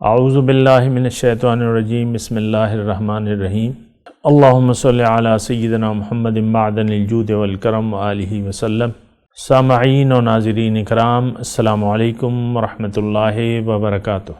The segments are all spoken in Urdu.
اعوذ باللہ من الشیطان الرجیم بسم اللہ الرحمن الرحیم اللہم صلی علی سیدنا محمد معدن الجود والکرم وآلہ وسلم۔ سامعین و ناظرین اکرام، السلام علیکم ورحمۃ اللہ وبرکاتہ۔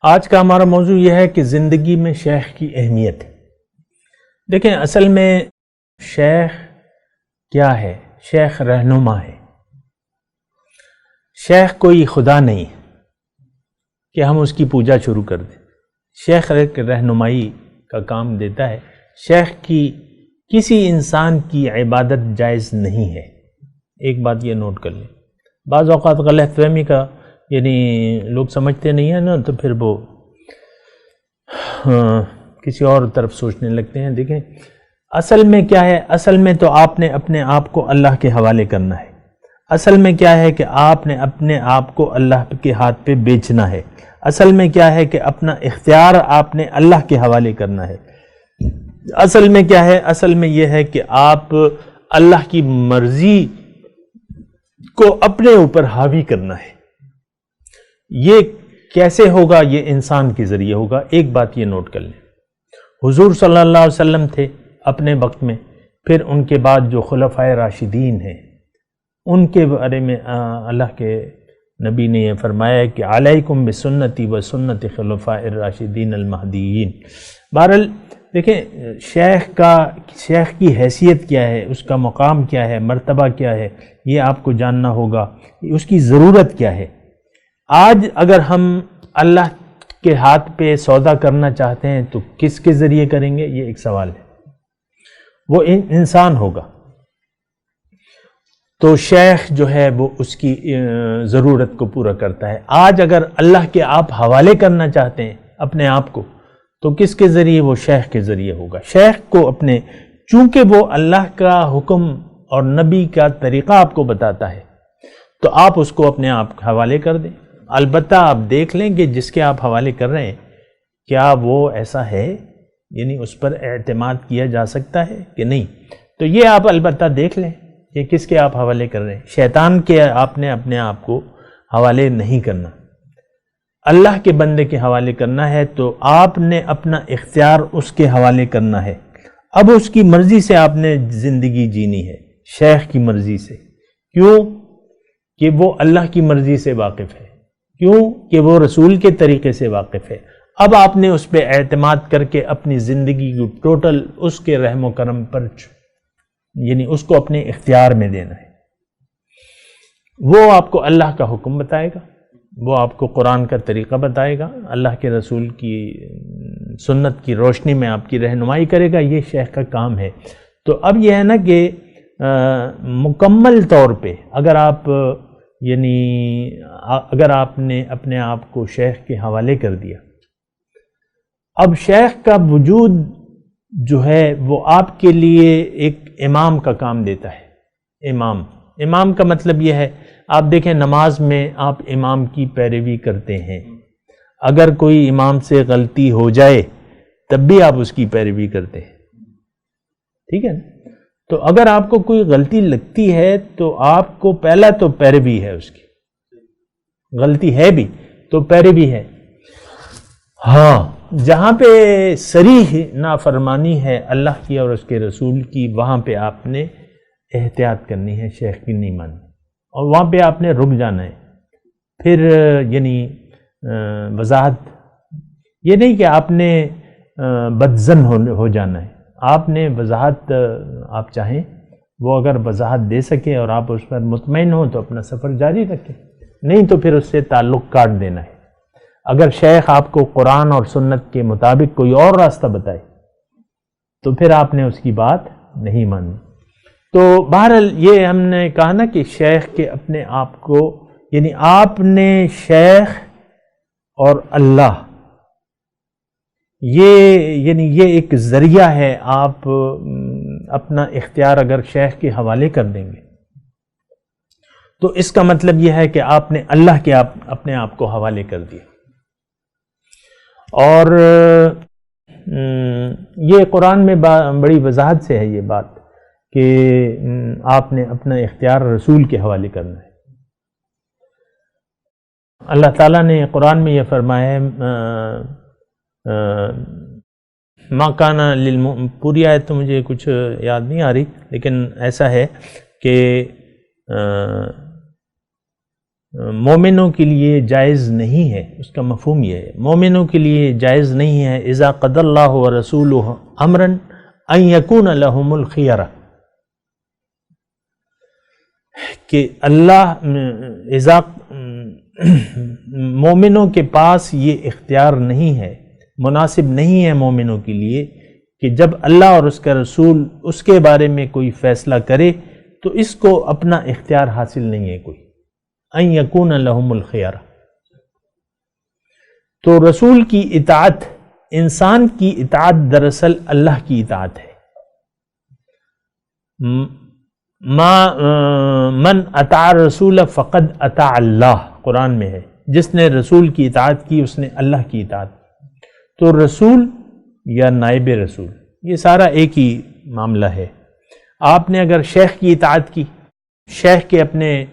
آج کا ہمارا موضوع یہ ہے کہ زندگی میں شیخ کی اہمیت۔ دیکھیں، اصل میں شیخ کیا ہے؟ شیخ رہنما ہے۔ شیخ کوئی خدا نہیں کہ ہم اس کی پوجا شروع کر دیں۔ شیخ ایک رہنمائی کا کام دیتا ہے۔ شیخ کی کسی انسان کی عبادت جائز نہیں ہے۔ ایک بات یہ نوٹ کر لیں، بعض اوقات غلط فہمی کا لوگ سمجھتے نہیں ہیں نا، تو پھر وہ کسی اور طرف سوچنے لگتے ہیں۔ دیکھیں، اصل میں کیا ہے؟ اصل میں تو آپ نے اپنے آپ کو اللہ کے حوالے کرنا ہے۔ اصل میں کیا ہے کہ آپ نے اپنے آپ کو اللہ کے ہاتھ پہ بیچنا ہے۔ اصل میں کیا ہے کہ اپنا اختیار آپ نے اللہ کے حوالے کرنا ہے۔ اصل میں کیا ہے؟ اصل میں یہ ہے کہ آپ اللہ کی مرضی کو اپنے اوپر حاوی کرنا ہے۔ یہ کیسے ہوگا؟ یہ انسان کے ذریعے ہوگا۔ ایک بات یہ نوٹ کر لیں، حضور صلی اللہ علیہ وسلم تھے اپنے وقت میں، پھر ان کے بعد جو خلفائے راشدین ہیں، ان کے بارے میں اللہ کے نبی نے یہ فرمایا کہ علیکم بسنتی و سنت خلفاء الراشدین المہدیین۔ بہرحال دیکھیں، شیخ کی حیثیت کیا ہے، اس کا مقام کیا ہے، مرتبہ کیا ہے، یہ آپ کو جاننا ہوگا۔ اس کی ضرورت کیا ہے؟ آج اگر ہم اللہ کے ہاتھ پہ سودا کرنا چاہتے ہیں تو کس کے ذریعے کریں گے؟ یہ ایک سوال ہے۔ وہ انسان ہوگا، تو شیخ جو ہے وہ اس کی ضرورت کو پورا کرتا ہے۔ آج اگر اللہ کے آپ حوالے کرنا چاہتے ہیں اپنے آپ کو، تو کس کے ذریعے؟ وہ شیخ کے ذریعے ہوگا۔ شیخ کو اپنے، چونکہ وہ اللہ کا حکم اور نبی کا طریقہ آپ کو بتاتا ہے، تو آپ اس کو اپنے آپ حوالے کر دیں۔ البتہ آپ دیکھ لیں کہ جس کے آپ حوالے کر رہے ہیں، کیا وہ ایسا ہے، اس پر اعتماد کیا جا سکتا ہے کہ نہیں۔ تو یہ آپ البتہ دیکھ لیں کہ کس کے آپ حوالے کر رہے ہیں۔ شیطان کے آپ نے اپنے آپ کو حوالے نہیں کرنا، اللہ کے بندے کے حوالے کرنا ہے۔ تو آپ نے اپنا اختیار اس کے حوالے کرنا ہے۔ اب اس کی مرضی سے آپ نے زندگی جینی ہے، شیخ کی مرضی سے۔ کیوں کہ وہ اللہ کی مرضی سے واقف ہے، کیوں کہ وہ رسول کے طریقے سے واقف ہے۔ اب آپ نے اس پہ اعتماد کر کے اپنی زندگی کو ٹوٹل اس کے رحم و کرم پر اس کو اپنے اختیار میں دینا ہے۔ وہ آپ کو اللہ کا حکم بتائے گا، وہ آپ کو قرآن کا طریقہ بتائے گا، اللہ کے رسول کی سنت کی روشنی میں آپ کی رہنمائی کرے گا۔ یہ شیخ کا کام ہے۔ تو اب یہ ہے نا کہ مکمل طور پہ اگر آپ نے اپنے آپ کو شیخ کے حوالے کر دیا، اب شیخ کا وجود جو ہے وہ آپ کے لیے ایک امام کا کام دیتا ہے۔ امام کا مطلب یہ ہے، آپ دیکھیں نماز میں آپ امام کی پیروی کرتے ہیں۔ اگر کوئی امام سے غلطی ہو جائے تب بھی آپ اس کی پیروی کرتے ہیں، ٹھیک ہے نا؟ تو اگر آپ کو کوئی غلطی لگتی ہے تو آپ کو پہلا تو پیروی ہے اس کی، غلطی ہے بھی تو پیروی ہے۔ ہاں، جہاں پہ صریح نافرمانی ہے اللہ کی اور اس کے رسول کی، وہاں پہ آپ نے احتیاط کرنی ہے، شیخ کی نہیں ماننی، اور وہاں پہ آپ نے رک جانا ہے۔ پھر وضاحت یہ نہیں کہ آپ نے بدظن ہو جانا ہے، آپ نے وضاحت، آپ چاہیں وہ اگر وضاحت دے سکے اور آپ اس پر مطمئن ہو تو اپنا سفر جاری رکھیں، نہیں تو پھر اس سے تعلق کاٹ دینا ہے۔ اگر شیخ آپ کو قرآن اور سنت کے مطابق کوئی اور راستہ بتائے تو پھر آپ نے اس کی بات نہیں مانی۔ تو بہرحال یہ ہم نے کہا نا کہ شیخ کے اپنے آپ کو، آپ نے شیخ اور اللہ، یہ ایک ذریعہ ہے۔ آپ اپنا اختیار اگر شیخ کے حوالے کر دیں گے تو اس کا مطلب یہ ہے کہ آپ نے اللہ کے اپنے آپ کو حوالے کر دیا۔ اور یہ قرآن میں بڑی وضاحت سے ہے یہ بات کہ آپ نے اپنا اختیار رسول کے حوالے کرنا ہے۔ اللہ تعالیٰ نے قرآن میں یہ فرمایا ہے، ما کانا پوری آیت تو مجھے کچھ یاد نہیں آ رہی، لیکن ایسا ہے کہ مومنوں کے لیے جائز نہیں ہے، اس کا مفہوم یہ ہے، مومنوں کے لیے جائز نہیں ہے اذا قضى اللہ ورسولہ امرا ان یکون لہم الخیرہ، کہ اللہ اذا مومنوں کے پاس یہ اختیار نہیں ہے، مناسب نہیں ہے مومنوں کے لیے کہ جب اللہ اور اس کا رسول اس کے بارے میں کوئی فیصلہ کرے تو اس کو اپنا اختیار حاصل نہیں ہے کوئی، ان یکون لہم الخیار۔ تو رسول کی اطاعت، انسان کی اطاعت دراصل اللہ کی اطاعت ہے۔ من اطاع الرسول فقد اطاع اللہ، قرآن میں ہے، جس نے رسول کی اطاعت کی اس نے اللہ کی اطاعت۔ تو رسول یا نائب رسول یہ سارا ایک ہی معاملہ ہے۔ آپ نے اگر شیخ کی اطاعت کی، شیخ کے اپنے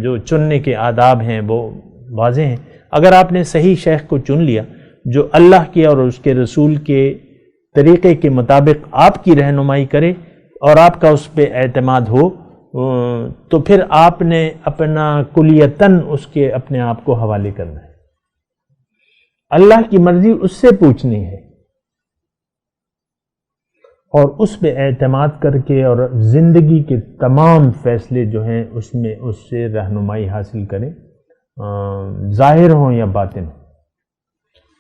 جو چننے کے آداب ہیں وہ واضح ہیں، اگر آپ نے صحیح شیخ کو چن لیا جو اللہ کے اور اس کے رسول کے طریقے کے مطابق آپ کی رہنمائی کرے اور آپ کا اس پہ اعتماد ہو، تو پھر آپ نے اپنا کلیتاً اس کے اپنے آپ کو حوالے کرنا ہے، اللہ کی مرضی اس سے پوچھنی ہے اور اس پہ اعتماد کر کے اور زندگی کے تمام فیصلے جو ہیں اس میں اس سے رہنمائی حاصل کریں، ظاہر ہوں یا باطن ہوں،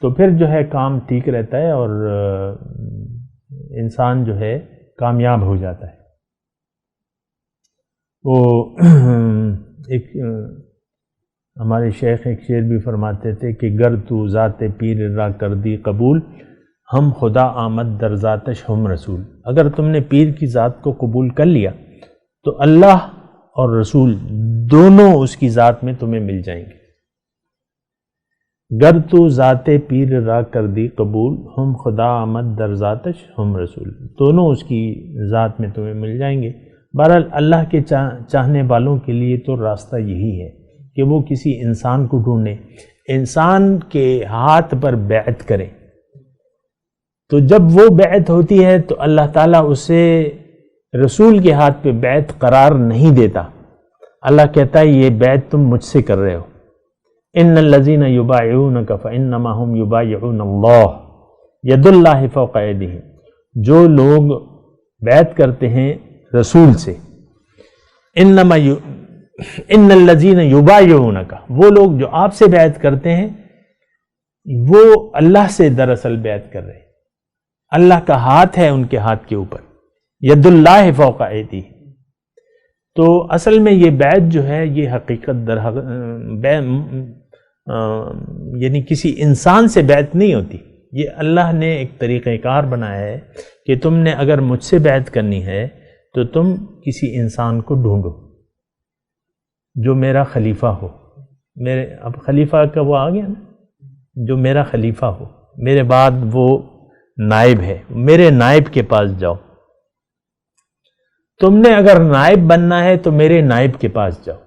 تو پھر جو ہے کام ٹھیک رہتا ہے اور انسان جو ہے کامیاب ہو جاتا ہے۔ وہ ایک ہمارے شیخ ایک شعر بھی فرماتے تھے کہ گر تو ذات پیر را کر دی قبول، ہم خدا آمد در ذاتش ہم رسول۔ اگر تم نے پیر کی ذات کو قبول کر لیا تو اللہ اور رسول دونوں اس کی ذات میں تمہیں مل جائیں گے۔ گر تو ذات پیر را کر دی قبول، ہم خدا آمد در ذاتش ہم رسول، دونوں اس کی ذات میں تمہیں مل جائیں گے۔ بہرحال اللہ کے چاہنے والوں کے لیے تو راستہ یہی ہے کہ وہ کسی انسان کو ڈھونڈیں، انسان کے ہاتھ پر بیعت کریں، تو جب وہ بیعت ہوتی ہے تو اللہ تعالیٰ اسے رسول کے ہاتھ پہ بیعت قرار نہیں دیتا، اللہ کہتا ہے یہ بیعت تم مجھ سے کر رہے ہو۔ ان الذین یبایعونک فانما هم یبایعون اللہ ید اللہ فوق ایدیہم، جو لوگ بیعت کرتے ہیں رسول سے، ان الذین یبایعونک، وہ لوگ جو آپ سے بیعت کرتے ہیں وہ اللہ سے دراصل بیعت کر رہے ہیں، اللہ کا ہاتھ ہے ان کے ہاتھ کے اوپر، ید اللہ فوق ایدیہم۔ تو اصل میں یہ بیعت جو ہے یہ حقیقت یعنی کسی انسان سے بیعت نہیں ہوتی، یہ اللہ نے ایک طریقہ کار بنایا ہے کہ تم نے اگر مجھ سے بیعت کرنی ہے تو تم کسی انسان کو ڈھونڈو جو میرا خلیفہ ہو، اب خلیفہ کا وہ آ گیا نا، جو میرا خلیفہ ہو، میرے بعد وہ نائب ہے، میرے نائب کے پاس جاؤ۔ تم نے اگر نائب بننا ہے تو میرے نائب کے پاس جاؤ،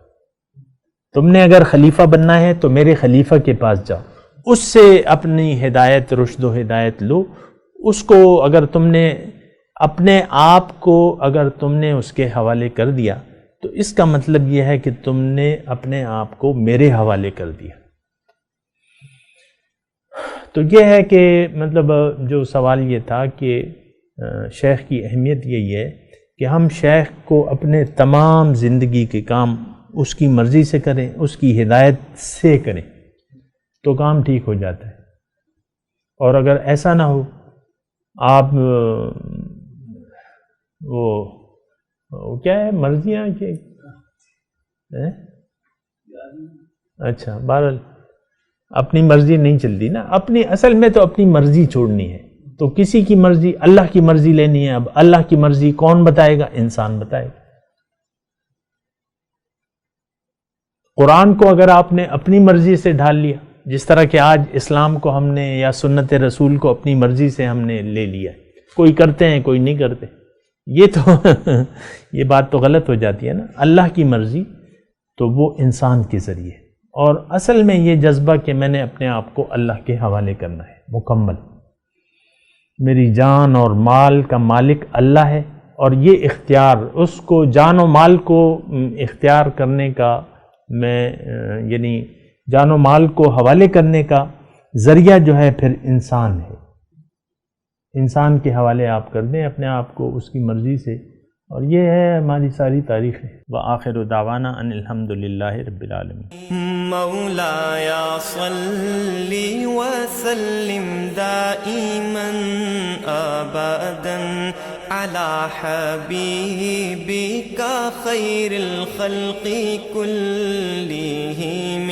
تم نے اگر خلیفہ بننا ہے تو میرے خلیفہ کے پاس جاؤ، اس سے اپنی ہدایت، رشد و ہدایت لو۔ اس کو اگر تم نے اپنے آپ کو اگر تم نے اس کے حوالے کر دیا تو اس کا مطلب یہ ہے کہ تم نے اپنے آپ کو میرے حوالے کر دیا۔ تو یہ ہے کہ مطلب جو سوال یہ تھا کہ شیخ کی اہمیت یہی ہے کہ ہم شیخ کو اپنے تمام زندگی کے کام اس کی مرضی سے کریں، اس کی ہدایت سے کریں تو کام ٹھیک ہو جاتا ہے۔ اور اگر ایسا نہ ہو، آپ وہ کیا ہے مرضیاں کہ اچھا بہرحال اپنی مرضی نہیں چلتی نا، اپنی اصل میں تو اپنی مرضی چھوڑنی ہے، تو کسی کی مرضی، اللہ کی مرضی لینی ہے۔ اب اللہ کی مرضی کون بتائے گا؟ انسان بتائے گا۔ قرآن کو اگر آپ نے اپنی مرضی سے ڈھال لیا، جس طرح کہ آج اسلام کو ہم نے یا سنت رسول کو اپنی مرضی سے ہم نے لے لیا، کوئی کرتے ہیں کوئی نہیں کرتے، یہ تو یہ بات تو غلط ہو جاتی ہے نا۔ اللہ کی مرضی تو وہ انسان کے ذریعے، اور اصل میں یہ جذبہ کہ میں نے اپنے آپ کو اللہ کے حوالے کرنا ہے مکمل، میری جان اور مال کا مالک اللہ ہے، اور یہ اختیار اس کو جان و مال کو اختیار کرنے کا میں یعنی جان و مال کو حوالے کرنے کا ذریعہ جو ہے پھر انسان ہے، انسان کے حوالے آپ کر دیں اپنے آپ کو اس کی مرضی سے، اور یہ ہے ہماری ساری تاریخ ہے۔ وآخر دعوانا ان الحمدللہ رب العالمین۔ مولایا صلی وسلم دائما ابدا علی حبیبک خیر الخلق کلہم